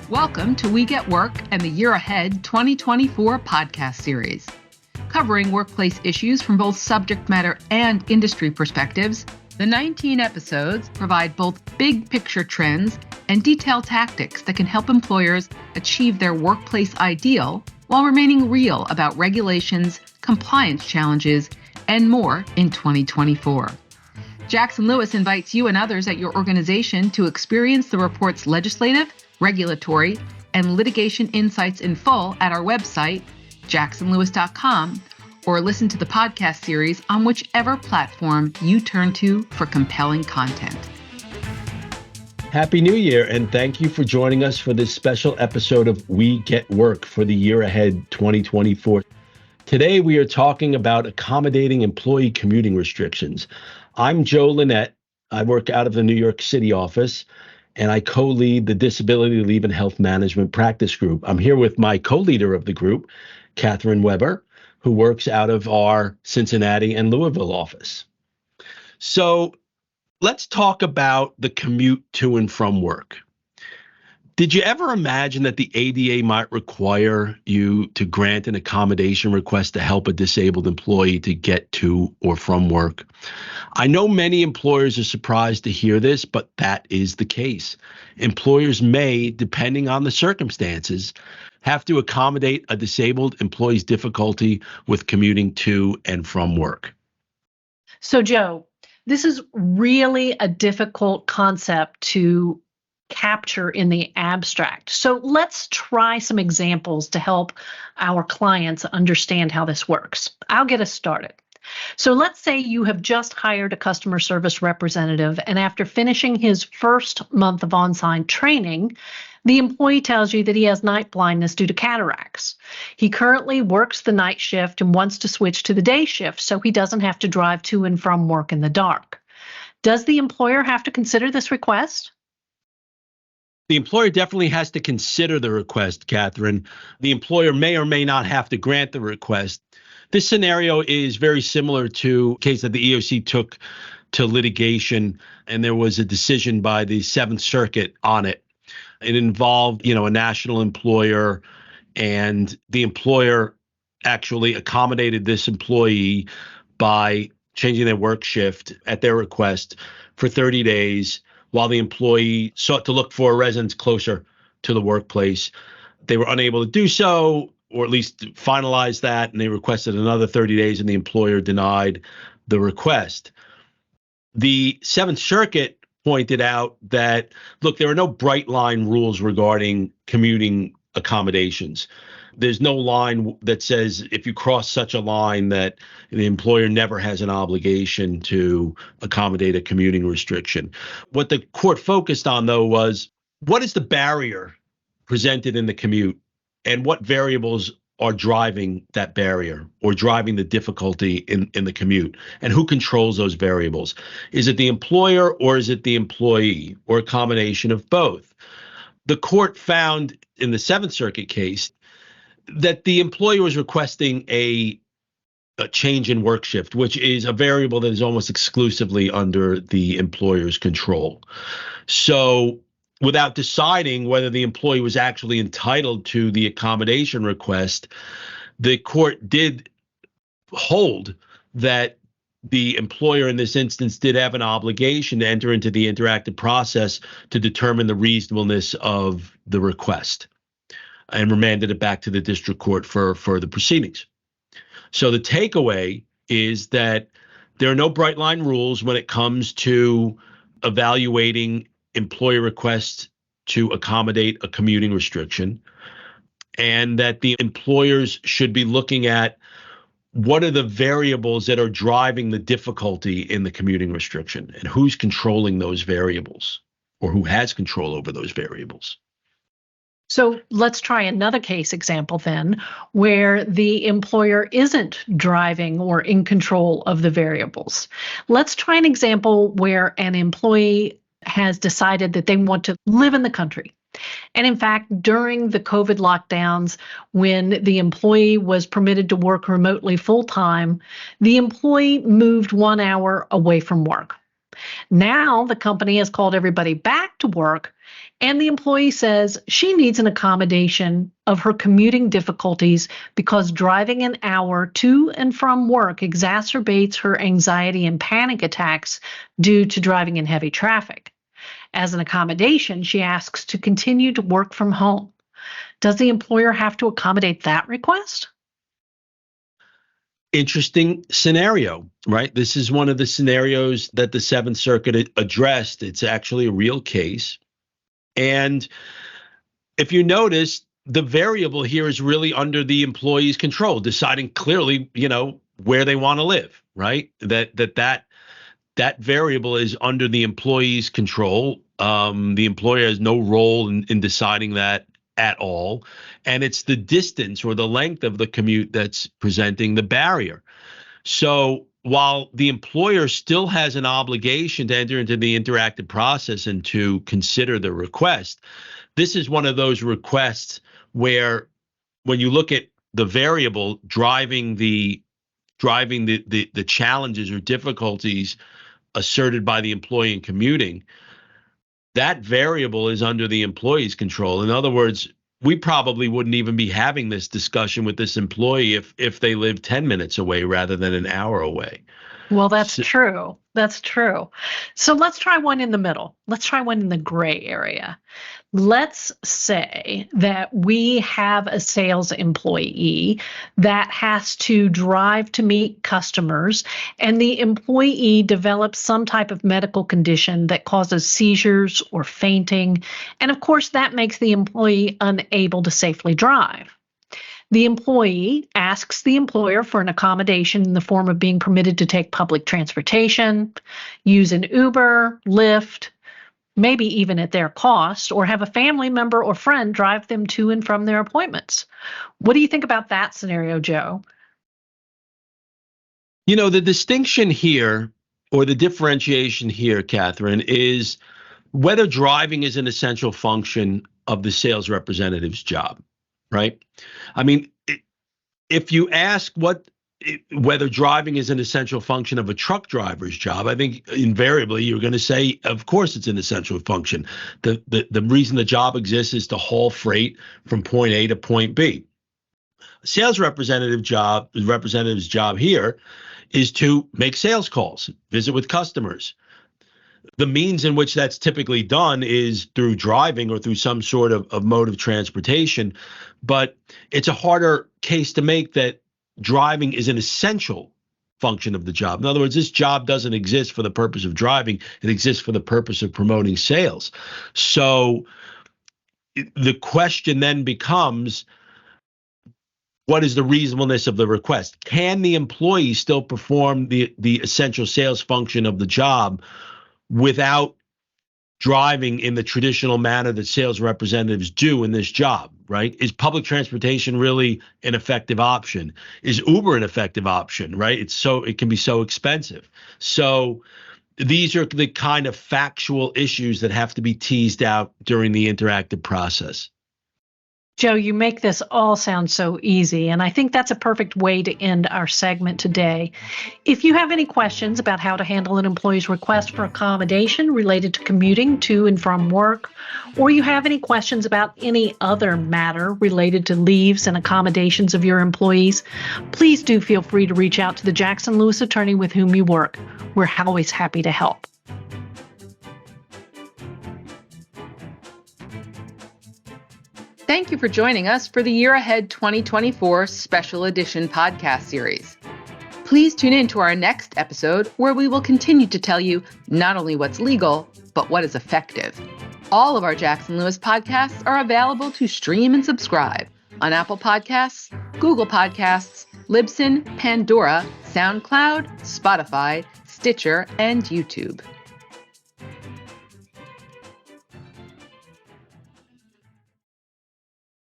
Welcome to We Get Work and the Year Ahead 2024 podcast series. Covering workplace issues from both subject matter and industry perspectives, the 19 episodes provide both big picture trends and detailed tactics that can help employers achieve their workplace ideal while remaining real about regulations, compliance challenges, and more in 2024. Jackson Lewis invites you and others at your organization to experience the report's legislative, regulatory, and litigation insights in full at our website, jacksonlewis.com, or listen to the podcast series on whichever platform you turn to for compelling content. Happy New Year, and thank you for joining us for this special episode of We Get Work for the Year Ahead 2024. Today, we are talking about accommodating employee commuting restrictions. I'm Joe Lynett. I work out of the New York City office, and I co-lead the Disability Leave and Health Management Practice Group. I'm here with my co-leader of the group, Katharine Weber, who works out of our Cincinnati and Louisville office. So let's talk about the commute to and from work. Did you ever imagine that the ADA might require you to grant an accommodation request to help a disabled employee to get to or from work? I know many employers are surprised to hear this, but that is the case. Employers may, depending on the circumstances, have to accommodate a disabled employee's difficulty with commuting to and from work. So, Joe, this is really a difficult concept to capture in the abstract. So let's try some examples to help our clients understand how this works. I'll get us started. So let's say you have just hired a customer service representative, and after finishing his first month of on-site training, the employee tells you that he has night blindness due to cataracts. He currently works the night shift and wants to switch to the day shift so he doesn't have to drive to and from work in the dark. Does the employer have to consider this request? The employer definitely has to consider the request, Katharine. The employer may or may not have to grant the request. This scenario is very similar to a case that the EEOC took to litigation, and there was a decision by the Seventh Circuit on it. It involved, a national employer, and the employer actually accommodated this employee by changing their work shift at their request for 30 days. While the employee sought to look for a residence closer to the workplace. They were unable to do so, or at least finalize that, and they requested another 30 days, and the employer denied the request. The Seventh Circuit pointed out that, look, there are no bright line rules regarding commuting accommodations. There's no line that says if you cross such a line that the employer never has an obligation to accommodate a commuting restriction. What the court focused on, though, was what is the barrier presented in the commute and what variables are driving that barrier or driving the difficulty in the commute, and who controls those variables? Is it the employer or is it the employee, or a combination of both? The court found in the Seventh Circuit case that the employer was requesting a change in work shift, which is a variable that is almost exclusively under the employer's control. So without deciding whether the employee was actually entitled to the accommodation request, the court did hold that the employer in this instance did have an obligation to enter into the interactive process to determine the reasonableness of the request, and remanded it back to the district court for further proceedings. So the takeaway is that there are no bright line rules when it comes to evaluating employer requests to accommodate a commuting restriction, and that the employers should be looking at what are the variables that are driving the difficulty in the commuting restriction and who's controlling those variables, or who has control over those variables. So let's try another case example then, where the employer isn't driving or in control of the variables. Let's try an example where an employee has decided that they want to live in the country. And in fact, during the COVID lockdowns, when the employee was permitted to work remotely full-time, the employee moved 1 hour away from work. Now the company has called everybody back to work, And the employee says she needs an accommodation of her commuting difficulties because driving an hour to and from work exacerbates her anxiety and panic attacks due to driving in heavy traffic. As an accommodation, she asks to continue to work from home. Does the employer have to accommodate that request? Interesting scenario, right? This is one of the scenarios that the Seventh Circuit addressed. It's actually a real case. And if you notice, the variable here is really under the employee's control, deciding clearly, where they want to live, right? That variable is under the employee's control. The employer has no role in deciding that at all. And it's the distance or the length of the commute that's presenting the barrier. So while the employer still has an obligation to enter into the interactive process and to consider the request, this is one of those requests where when you look at the variable driving the challenges or difficulties asserted by the employee in commuting, that variable is under the employee's control. In other words, we probably wouldn't even be having this discussion with this employee if they lived 10 minutes away rather than an hour away. Well, that's true. That's true. So let's try one in the middle. Let's try one in the gray area. Let's say that we have a sales employee that has to drive to meet customers, and the employee develops some type of medical condition that causes seizures or fainting. And of course, that makes the employee unable to safely drive. The employee asks the employer for an accommodation in the form of being permitted to take public transportation, use an Uber, Lyft, maybe even at their cost, or have a family member or friend drive them to and from their appointments. What do you think about that scenario, Joe? The distinction here, or the differentiation here, Katharine, is whether driving is an essential function of the sales representative's job, right? I mean, if you ask whether driving is an essential function of a truck driver's job, I think invariably you're going to say, of course, it's an essential function. The reason the job exists is to haul freight from point A to point B. A sales representative's job here is to make sales calls, visit with customers. The means in which that's typically done is through driving or through some sort of mode of transportation. But it's a harder case to make that driving is an essential function of the job. In other words, this job doesn't exist for the purpose of driving. It exists for the purpose of promoting sales. So the question then becomes, what is the reasonableness of the request? Can the employee still perform the essential sales function of the job without driving in the traditional manner that sales representatives do in this job, right? Is public transportation really an effective option? Is Uber an effective option, right? It can be so expensive. So these are the kind of factual issues that have to be teased out during the interactive process. Joe, you make this all sound so easy, and I think that's a perfect way to end our segment today. If you have any questions about how to handle an employee's request for accommodation related to commuting to and from work, or you have any questions about any other matter related to leaves and accommodations of your employees, please do feel free to reach out to the Jackson Lewis attorney with whom you work. We're always happy to help. Thank you for joining us for the Year Ahead 2024 Special Edition podcast series. Please tune in to our next episode where we will continue to tell you not only what's legal, but what is effective. All of our Jackson Lewis podcasts are available to stream and subscribe on Apple Podcasts, Google Podcasts, Libsyn, Pandora, SoundCloud, Spotify, Stitcher, and YouTube.